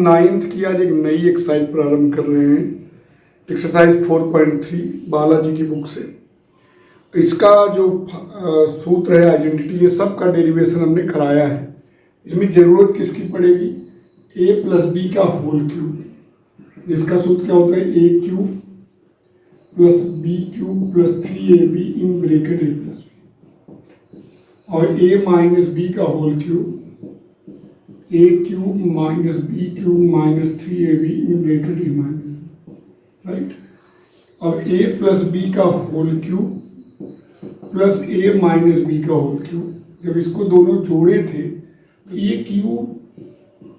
9th की आज एक नई एक्सरसाइज प्रारंभ कर रहे हैं। एक्सरसाइज 4.3 बालाजी की बुक से। इसका जो सूत्र है, आइडेंटिटी है, सबका डेरिवेशन हमने कराया है। इसमें ज़रूरत किसकी पड़ेगी? a प्लस बी का होल क्यूब, जिसका सूत्र क्या होता है? A cube plus B cube plus 3ab in bracket a plus B, और a माइनस बी का whole cube, A cube minus B cube minus 3ab in bracket a minus, right. और a plus B का whole cube plus a minus B का whole cube, जब इसको दोनों जोड़े थे तो a cube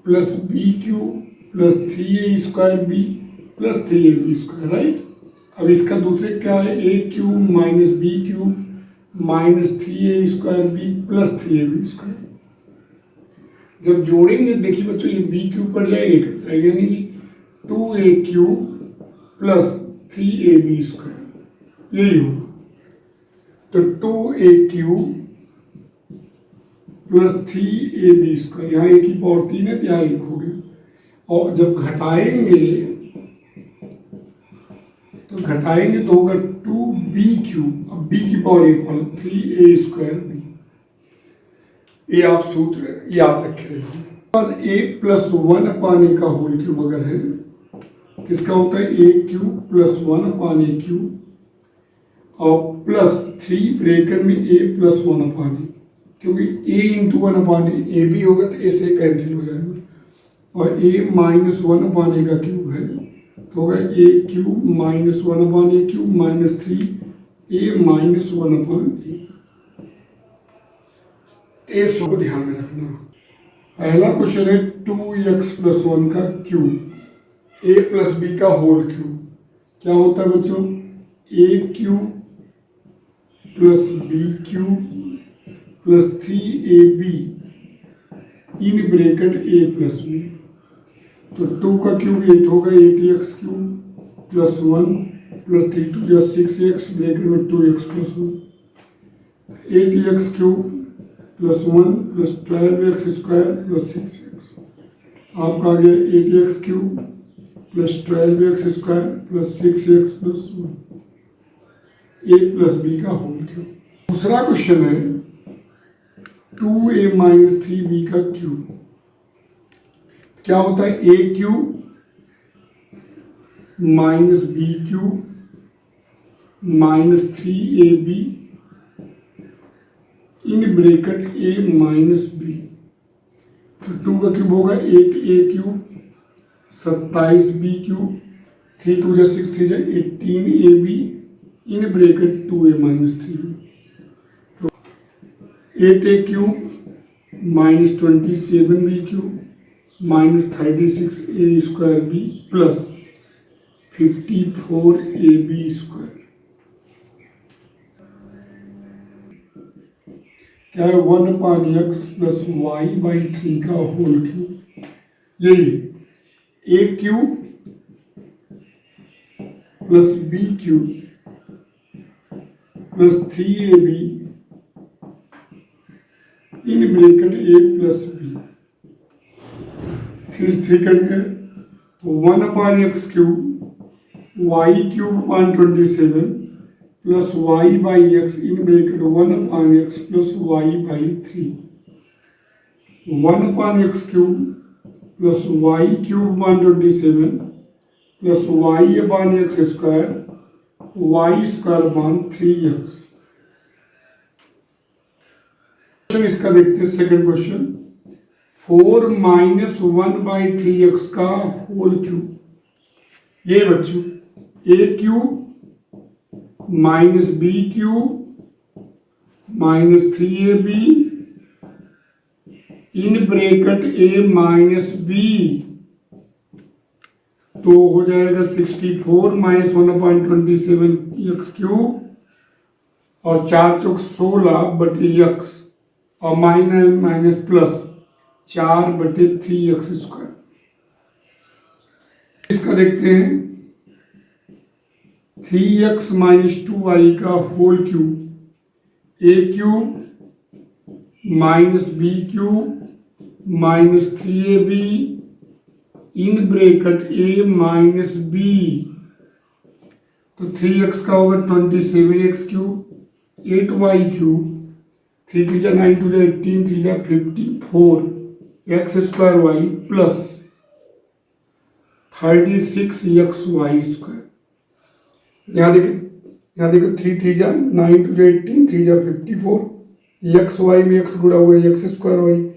plus B cube plus 3a square b plus 3ab square, right. अब इसका दूसरे क्या है? a cube minus B cube minus 3a square b plus 3ab square. जब जोड़ेंगे देखिए बच्चों, ये बी क्यूब पड़ जाएगा, यानी कि 2a cube plus 3ab square, यही होगा। तो 2a cube plus 3ab square, यहाँ एक ही पावर 3 है तो यहाँ लिखोगे। और जब घटाएंगे तो होगा 2b क्यूब, अब b की पावर एक वाला 3a स्क्वायर बी। ये आप सूत्र याद रखे रहिए। बाद a प्लस 1 अपान a का होल क्यूब अगर है, किसका होता है? a cube plus 1 upon a cube और प्लस 3 ब्रैकेट में a प्लस 1 अपान a, क्योंकि a इंटू 1 अपान a भी होगा तो a से कैंसिल हो जाएगा। और a माइनस 1 अपान a का क्यूब है तो होगा a cube minus 1 upon a cube minus 3a minus 1 upon a। इस को ध्यान में रखना। पहला क्वेश्चन है 2x प्लस 1 का क्यूब, a प्लस बी का होल क्यूब क्या होता है बच्चों? a cube plus B cube plus 3ab in bracket a plus b. तो 2 का क्यूब 8 होगा, 8x क्यूब प्लस 1 प्लस 3 2 या 6x ब्रैकेट में 2x plus 1, 8x cube plus 1 plus 12x square plus 6x। आपका आ गया 8x cube plus 12x square plus 6x plus 1, a plus B का whole cube. दूसरा क्वेश्चन है 2a minus 3b का cube क्या होता है? a cube minus B cube minus 3ab in bracket a minus b. तो 2 का क्यूब होगा 8a cube 27b cube 3 2 6 3 18ab in bracket 2a minus 3b। तो 8a cube minus 27b cube minus 36a square b plus 54ab square क्या है? 1 upon x plus Y by 3 का whole cube. यही a cube plus B cube plus 3ab in bracket a plus B. 3 कट गए तो 1 upon X cube Y cube upon 27 plus Y by X in bracket 1 upon X plus Y by 3। 1 upon X cube plus Y cube upon 27 plus Y upon X square Y square upon 3x। इसका देखते हैं second question 4 minus 1 by 3x का whole cube. ये बच्चों a cube minus B cube minus 3ab in bracket a minus b, तो हो जाएगा 64 minus 1 appoint 27x cube और 4 चौक 16 बटे x और माइनस माइनस प्लस 4 बटे 3x स्क्वायर। इसका देखते हैं 3x माइनस 2y का whole cube, a cube minus B cube minus 3ab in bracket a minus b, तो 3x का होगा 27x cube, 8y cube, 3 3 9 2 18, 3 54 x square y plus 36xy square. यहाँ देखो 3 3 9 2 18, 3 54, एक्स वाई में x गुड़ा हुआ है x square y,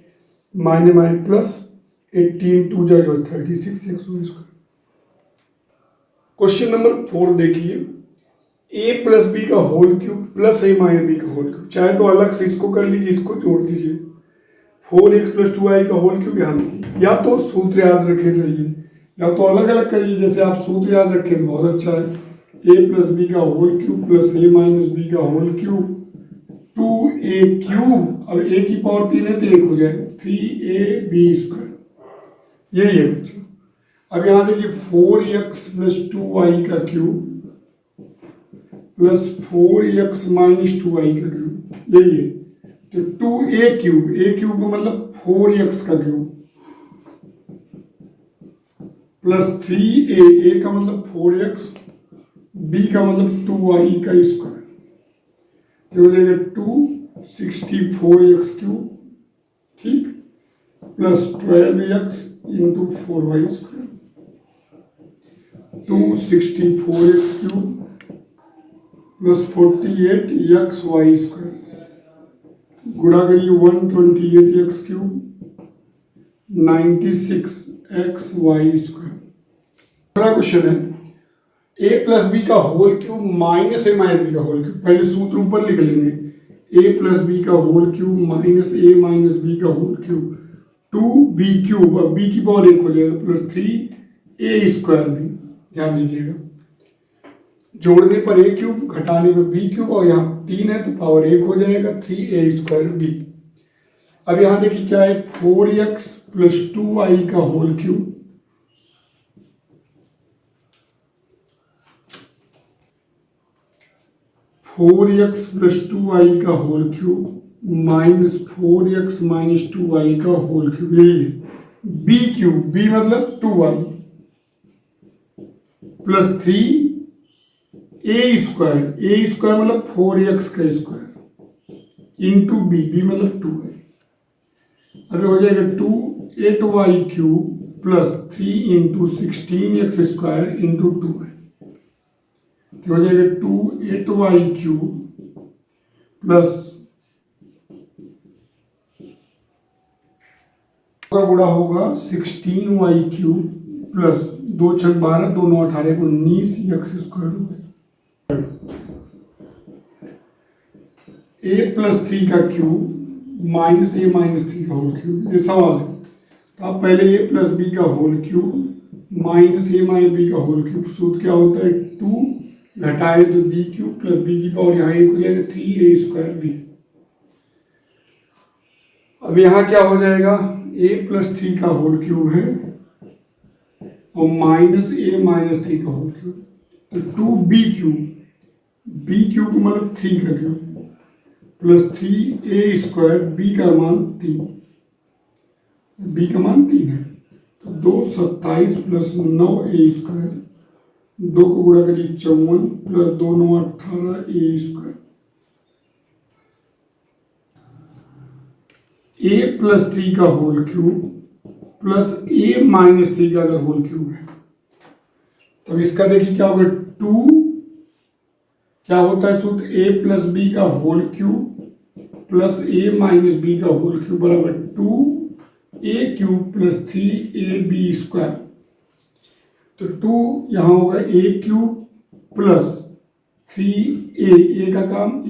minus minus plus 18 2 जो 36 x y square. Question number 4 देखिए, a प्लस बी का whole cube plus a minus B का होल क्यूब, चाहे तो अलग से इसको कर लीजिए, इसको जोड़ दीजिए। 4x प्लस 2y का होल क्यूब, यहाँ या तो सूत्र याद रखे रहिए या तो अलग अलग करिए, जैसे आप सूत्र याद रखें तो बहुत अच्छा है। a प्लस बी का whole cube plus a minus B का होल क्यूब 2a क्यूब, अब a की पावर 3 है तो 1 हो जाएगा, 3ab स्क्वायर, यही है बच्चों। अब यहाँ देखिए 4x प्लस 2y का cube plus 4x minus 2y का क्यूब, यही है। तो 2a क्यूब, a क्यूब का मतलब 4x का क्यूब प्लस 3a, a का मतलब 4x, b का मतलब 2y का स्क्वायर, तो हो जाएगा 264x क्यूब, ठीक, plus 12x into 4y square, 264x cube plus 48xy square, गुणा करिए 128x क्यूब 96xy स्क्वायर। दूसरा क्वेश्चन है a प्लस बी का whole cube minus a minus B का होल क्यूब, पहले सूत्र ऊपर लिख लेंगे, a प्लस बी का whole cube minus a minus B का होल क्यूब 2b क्यूब, अब b की पावर 1 हो जाएगा, प्लस 3a स्क्वायर भी, ध्यान दीजिएगा, जोड़ने पर a क्यूब घटाने पर b क्यूब, और यहाँ 3 है तो पावर 1 हो जाएगा, 3a स्क्वायर b। अब यहाँ देखिए क्या है, 4x प्लस 2y का whole cube 4x plus 2y का whole cube minus 4x minus 2y का होल क्यूब, यही है। b क्यूब, b मतलब 2y plus 3a square, a square मतलब 4x का स्क्वायर इंटू b, b मतलब 2y, अभी हो जाएगा 8y cube plus 3 into 16x square into 2y, तो हो जाएगा 8y क्यूब प्लस का गुणा होगा 16y cube plus 2 6 12, 2 9 18 19 x square हो गया। a प्लस 3 का क्यूब माइनस a माइनस 3 का होल क्यूब, ये सवाल है, तो आप पहले a प्लस बी का whole cube minus a minus B का होल क्यूब, सूत्र क्या होता है 2 घटाए तो b क्यूब प्लस b की पावर यहाँ 1 हो जाएगा 3a स्क्वायर b। अब यहाँ क्या हो जाएगा, a प्लस 3 का होल क्यूब है और माइनस a माइनस 3 का होल क्यूब, तो 2b क्यूब, b क्यूब मतलब 3 का cube plus 3a square, b का मान 3, b का मान 3 है, तो 2 27 प्लस 9a स्क्वायर, 2 को गुणा करिए 54 plus 2 9 18a square. a plus 3 का whole cube plus a minus 3 का अगर होल क्यूब है, तब इसका देखिए क्या होगा, 2 क्या होता है सूत्र, a प्लस बी का whole cube plus a minus B का होल क्यूब बराबर 2a cube plus 3ab square, तो 2 यहाँ होगा a cube plus 3a, a का काम a,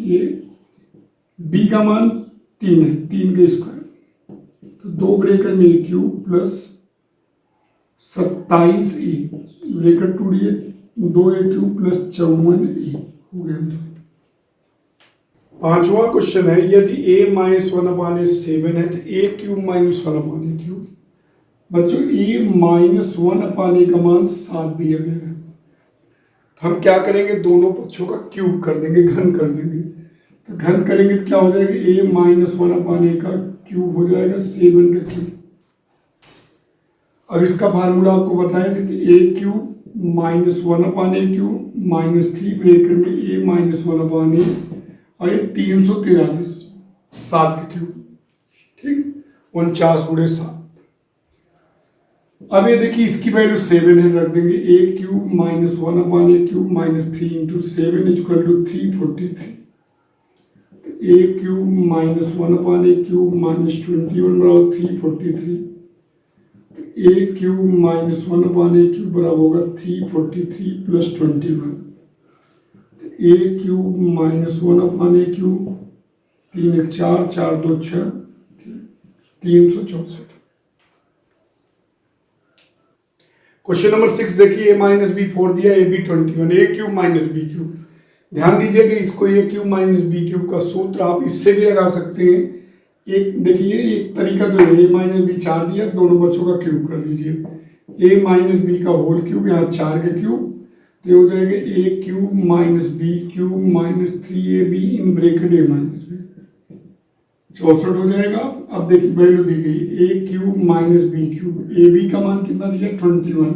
b का मान 3 है, 3 का स्क्वायर, तो 2 ब्रैकेट में a cube plus 27a, bracket टूटिए 2a क्यूब प्लस 54a हो गया। पांचवा क्वेश्चन है, यदि a माइनस 1/7 है तो a cube minus 1/a cube, बच्चों a माइनस 1/a का मान 7 दिया गया है, हम क्या करेंगे, दोनों पक्षों का क्यूब कर देंगे, घन कर देंगे, तो घन करेंगे तो क्या हो जाएगा, a माइनस 1/a का क्यूब हो जाएगा 7 का क्यूब। अब इसका फार्मूला आपको बताया थे, A cube minus 1/a cube minus 3 bracket में a माइनस 1/a और ये 343 7 का क्यूब, ठीक, 49 गुणे 7। अब ये देखिए इसकी वैल्यू 7 है, रख देंगे a cube minus 1/a cube minus 3 into 7 equal to 343। a cube minus 1/a cube minus 21 बराबर 343। a cube minus 1/a cube बराबर होगा 343 plus 21। a cube minus 1/a cube 3 1 4 4 2 6 364। Question number 6 देखिए, a माइनस बी 4 दिया, A B 21, A cube minus B cube. ध्यान दीजिए कि इसको A cube minus B cube का सूत्र आप इससे भी लगा सकते हैं। एक देखिए, एक तरीका तो है, ए माइनस बी 4 दिया, दोनों बच्चों का क्यूब कर दीजिए, ए माइनस बी का होल क्यूब, यहाँ 4 का क्यूब, तो हो जाएगा A cube minus B cube minus 3ab in bracket A minus B, 64 हो जाएगा। अब देखिए वैल्यू दी गई, A cube minus B cube, A B का मान कितना दिया 21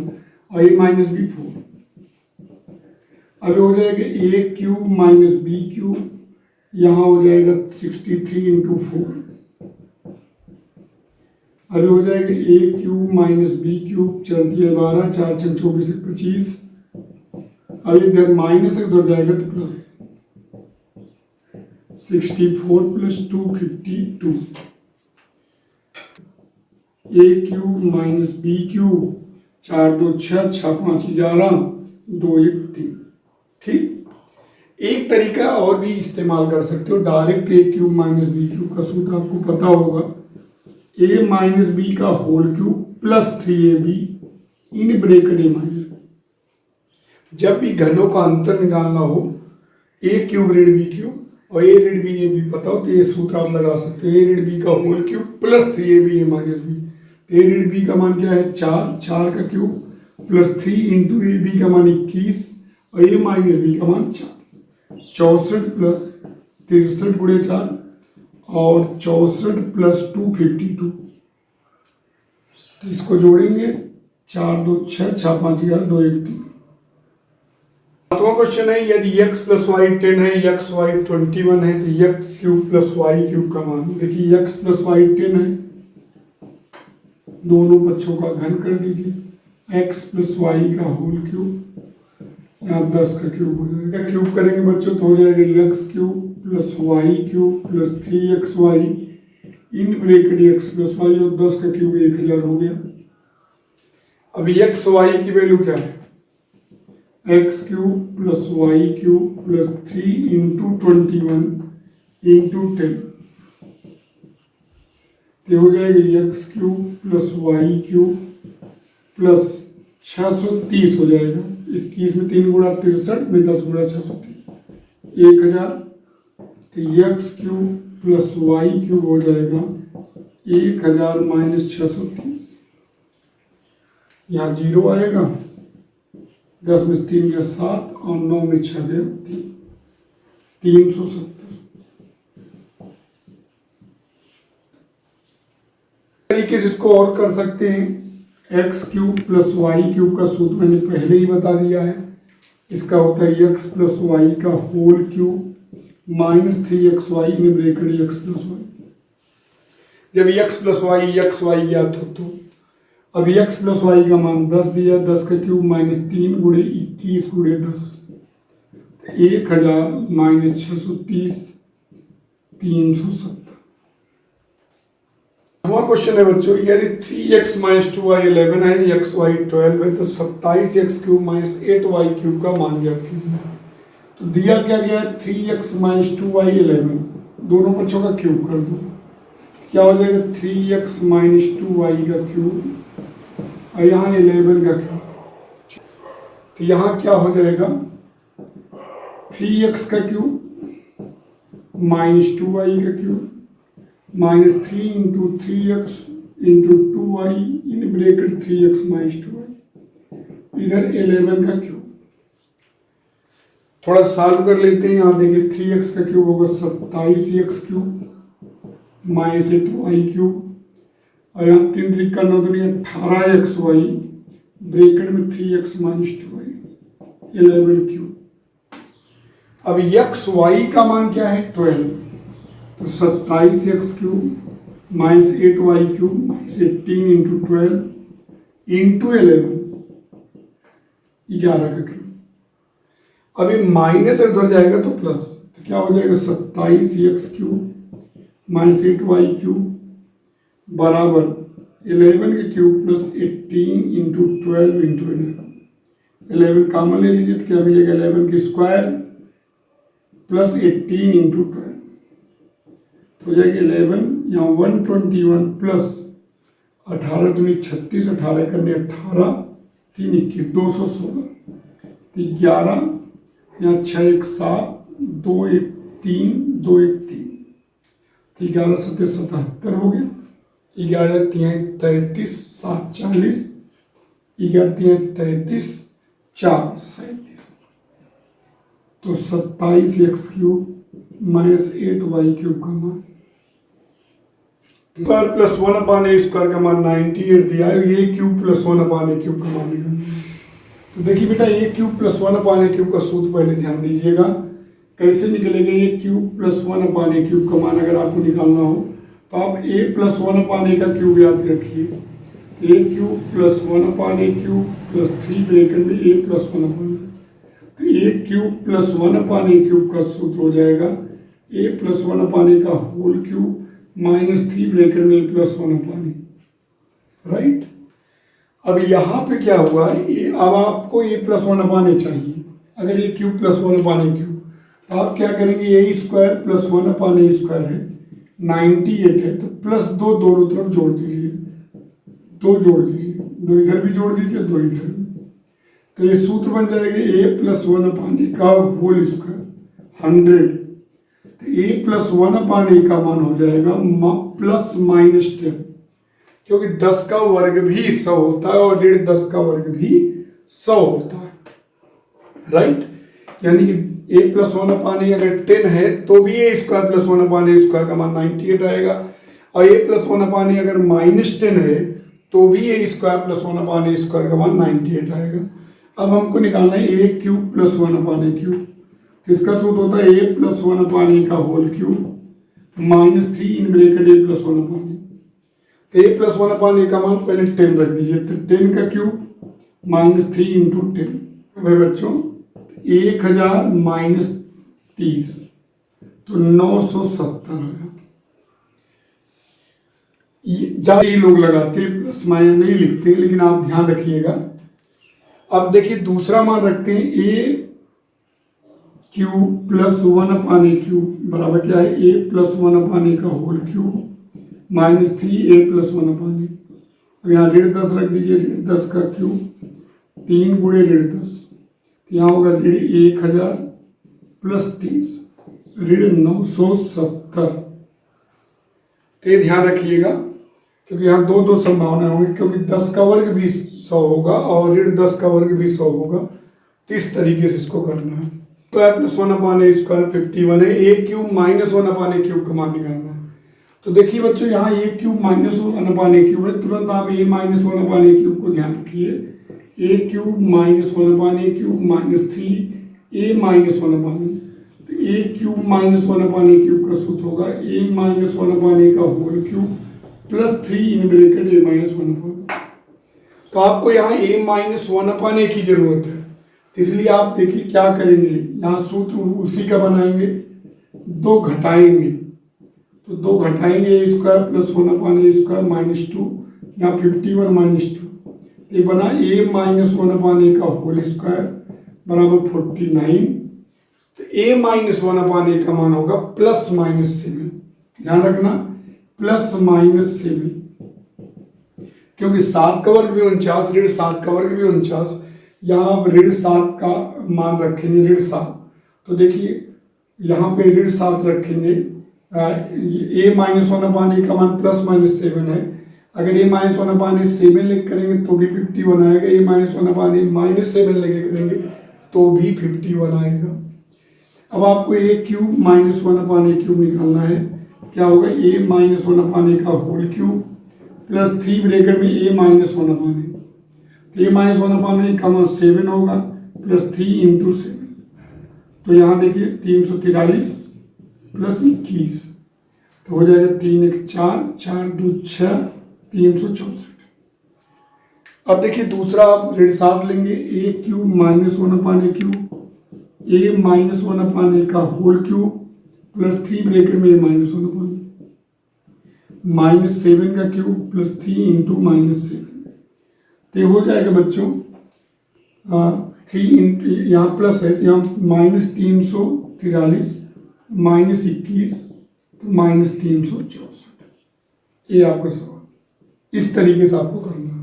और ए माइनस बी 4। अब हो जाएगा A cube minus B cube, यहाँ हो जाएगा 63 इंटू 4। अब हो जाएगा A cube minus B cube, चलती है 12 4 6 24 25। अब इधर माइनस उधर जाएगा तो प्लस, 64 प्लस 252। ए क्यूब माइनस बी क्यूब, 4 2 6 6 5 11 2 1 3। ठीक, एक तरीका और भी इस्तेमाल कर सकते हो, direct A cube minus B cube का सूत्र आपको पता होगा, ए माइनस बी का whole cube plus 3ab in bracket A minus. जब भी घनों का अंतर निकालना हो, ए क्यूब ऋण बी क्यूब और ए ऋण बी ए बी पता हो तो ये सूत्र आप लगा सकते हो, ए ऋण बी का whole cube plus 3ab A minus B. A ऋण बी का मान क्या है 4, 4 का cube plus 3 into A B का मान 21 और ए माइनस बी का मान 4, 64 प्लस 63 गुणे 4 और 64 प्लस 252। तो इसको जोड़ेंगे, 4 2 6 6 5 11 2 1 3। सातवां क्वेश्चन है, यदि x प्लस वाई 10 है, x y 21 है, तो x cube plus Y cube का मान। देखिए x प्लस वाई 10 है, दोनों बच्चों का घन कर दीजिए, x प्लस वाई का होल क्यूब, यहाँ 10 का क्यूब हो जाएगा। क्यूब करेंगे बच्चों तो हो जाएगा x cube plus Y cube plus 3xy in bracket x plus Y और 10 का क्यूब 1000 हो गया। अब x y की वैल्यू क्या है, x cube plus Y cube plus 3 into 21 into 10, ये हो जाएगा x cube plus Y cube plus 630 हो जाएगा। 21 में 3 गुणा 63 में 10 गुणा 630 1000। तो x cube plus Y cube हो जाएगा 1000 माइनस 630, यहाँ 0 आएगा, 10 में 3 गया 7 और 9 में 6 गया 370। तरीके से इसको और कर सकते हैं, X cube plus Y cube का सूत्र मैंने पहले ही बता दिया है, इसका होता है एक्स प्लस वाई का whole cube minus 3xy in bracket X plus Y. जब x plus Y X Y ज्ञात हो तो अब x प्लस वाई का मान 10 दिया, 10 का क्यूब माइनस 3 गुणे 21 गुणे 10, 1000 माइनस 630 370। हुआ क्वेश्चन है बच्चों, यदि 3x माइनस 2y 11 है, xy 12 है, तो 27x cube minus 8y cube का मान ज्ञात कीजिए। तो दिया क्या गया, 3x माइनस 2y 11, दोनों बच्चों का क्यूब कर दो, क्या हो जाएगा 3x माइनस 2y का क्यूब और यहाँ 11 का क्यूब। तो यहाँ क्या हो जाएगा 3x का क्यूब माइनस 2y का cube minus 3 into 3x into 2y in bracket 3x minus 2y, इधर 11 का क्यूब। थोड़ा सॉल्व कर लेते हैं, यहाँ देखिए 3x का क्यूब होगा 27x cube minus 8y cube और यहाँ 3 3 9 दूनी 18xy ब्रैकेट में 3x माइनस 2y 11 क्यूब। अब xy का मान क्या है 12, तो 27x cube minus 8y cube minus 18 into 12 into 11 11 का क्यूब। अब ये माइनस उधर जाएगा तो प्लस, तो क्या हो जाएगा 27x cube minus 8y cube बराबर 11 के cube plus 18 into 12 into 11 common ले लीजिए तो क्या मिलेगा 11 के स्क्वायर प्लस 18 इंटू 12 तो हो जाएगा 11, यहाँ 121 प्लस 18 दूनी 36, 18 करने 18 3 21 216 तो 11, यहाँ 6 1 7 2 1 3 2 1 3 तो 11 7 77 हो गया। 11 3 33 7 40 11 3 33 4 37 तो 27x cube minus 8y cube का मान स्क्वायर प्लस 1 अपान ए स्क्वायर का मान 98 दिया है। A cube plus 1 upon A cube का मान निकालना है। तो देखिए बेटा ए cube plus 1 upon A cube का सूत्र पहले ध्यान दीजिएगा कैसे निकलेगा। ए cube plus 1 upon A cube का मान अगर आपको निकालना हो तो आप ए प्लस 1 अपान ए का क्यूब याद रखिए। A cube plus 1 upon A cube plus 3 bracket में ए प्लस 1 अपान ए, तो A cube plus 1 upon A cube का सूत्र हो जाएगा ए प्लस 1 अपान ए का होल क्यूब माइनस 3 ब्रैकेट में ए प्लस 1 अपान ए, राइट। अब यहाँ पे क्या हुआ है, अब आपको ए प्लस 1 अपान ए चाहिए। अगर ए cube plus 1 upon A cube तो आप क्या करेंगे, ए स्क्वायर प्लस 1 अपान ए स्क्वायर है 98 है तो प्लस 2 दोनों तरफ जोड़ दीजिए, 2 जोड़ दीजिए, 2 इधर भी जोड़ दीजिए 2 इधर भी, तो ये सूत्र बन जाएगा ए प्लस 1 अपान ए का होल स्क्वायर 100। तो ए प्लस 1 अपान ए का मान हो जाएगा प्लस माइनस 10, क्योंकि 10 का वर्ग भी 100 होता है और 10 का वर्ग भी 100 होता है, राइट। यानी कि ए प्लस 1 अपान ए अगर 10 है तो भी ए स्क्वायर प्लस 1 अपान ए स्क्वायर का मान 98 आएगा, और ए प्लस 1 अपान ए अगर माइनस 10 है तो भी ए स्क्वायर प्लस 1 अपान ए स्क्वायर का मान 98 आएगा। अब हमको निकालना है A cube plus 1 upon A cube, तो इसका सूत्र होता है ए प्लस 1 अपान ए का whole cube minus 3 in bracket A plus 1 upon A. तो ए प्लस 1 अपान ए का मान पहले 10 रख दीजिए, तो 10 का क्यूब माइनस 3 इंटू 10 भाई बच्चों 1000 माइनस 30 तो 970 आया। ज्यादा ही लोग लगाते हैं, प्लस माइनस नहीं लिखते हैं, लेकिन आप ध्यान रखिएगा। अब देखिए दूसरा मान रखते हैं ए cube plus 1 upon A cube बराबर क्या है, ए प्लस 1 अपान ए का होल क्यूब माइनस 3 ए प्लस 1 अपान ए। अब यहाँ 10 रख दीजिए, 10 का क्यूब 3 गुणे 10, यहाँ होगा 1000 प्लस 30 970। तो ये ध्यान रखिएगा क्योंकि यहाँ दो संभावनाएं होंगी, क्योंकि 10 का वर्ग भी 100 होगा और 10 का वर्ग भी 100 होगा, तो इस तरीके से इसको करना है। स्क्वायर प्लस 1 अपान ए स्क्वायर 51 है, A cube minus 1 upon A cube का मान निकालना है। तो देखिए बच्चों यहाँ ए cube minus 1 upon A cube है, तुरंत आप ए माइनस 1 अपान ए क्यूब को ध्यान रखिए। A cube minus 1 upon A cube minus 3 A minus 1 upon A, तो A cube minus 1 upon A cube का सूत्र होगा ए माइनस 1 अपान ए का whole cube plus 3 in bracket A minus 1 upon A. तो आपको यहाँ ए माइनस 1 अपान ए की जरूरत है, तो इसलिए आप देखिए क्या करेंगे, यहाँ सूत्र उसी का बनाएंगे, 2 घटाएंगे, तो 2 घटाएंगे ए स्क्वायर प्लस 1 अपान ए स्क्वायर माइनस 2, यहाँ 51 माइनस 2, ये बना ए माइनस 1 अपान ए का होल स्क्वायर बराबर 49। तो ए माइनस 1 अपान ए का मान होगा प्लस माइनस 7, ध्यान रखना प्लस माइनस 7, क्योंकि 7 का वर्ग भी 49 ऋण 7 का वर्ग भी 49, यहाँ आप ऋण 7 का मान रखेंगे ऋण 7, तो देखिए यहाँ पे ऋण 7 रखेंगे, ए माइनस 1 अपान ए का मान प्लस माइनस 7 है। अगर ए माइनस 1 अपान ए 7 लेके करेंगे तो भी 51 आएगा, ए माइनस 1 अपान ए माइनस 7 लेके करेंगे तो भी 51 आएगा। अब आपको ए cube minus 1 upon A cube निकालना है, क्या होगा ए माइनस 1 अपान ए का होल क्यूब प्लस 3 ब्रैकेट में a माइनस 1/a, तो a माइनस 1/a का 7 होगा प्लस 3 इंटू 7, तो यहाँ देखिए 343 प्लस 21, तो हो जाएगा 3 1 4, 4 2 6, 364। अब देखिए दूसरा आप ऋण 7 लेंगे, a cube minus 1/a cube, a minus 1/a का होल क्यूब प्लस 3 ब्रैकेट में a माइनस 1/a, माइनस 7 का क्यूब प्लस 3 इंटू माइनस 7, तो हो जाएगा बच्चों 3 इंटू, यहाँ प्लस है तो यहाँ माइनस 343 माइनस 21 तो माइनस 364। ये आपका सवाल, इस तरीके से आपको करना है।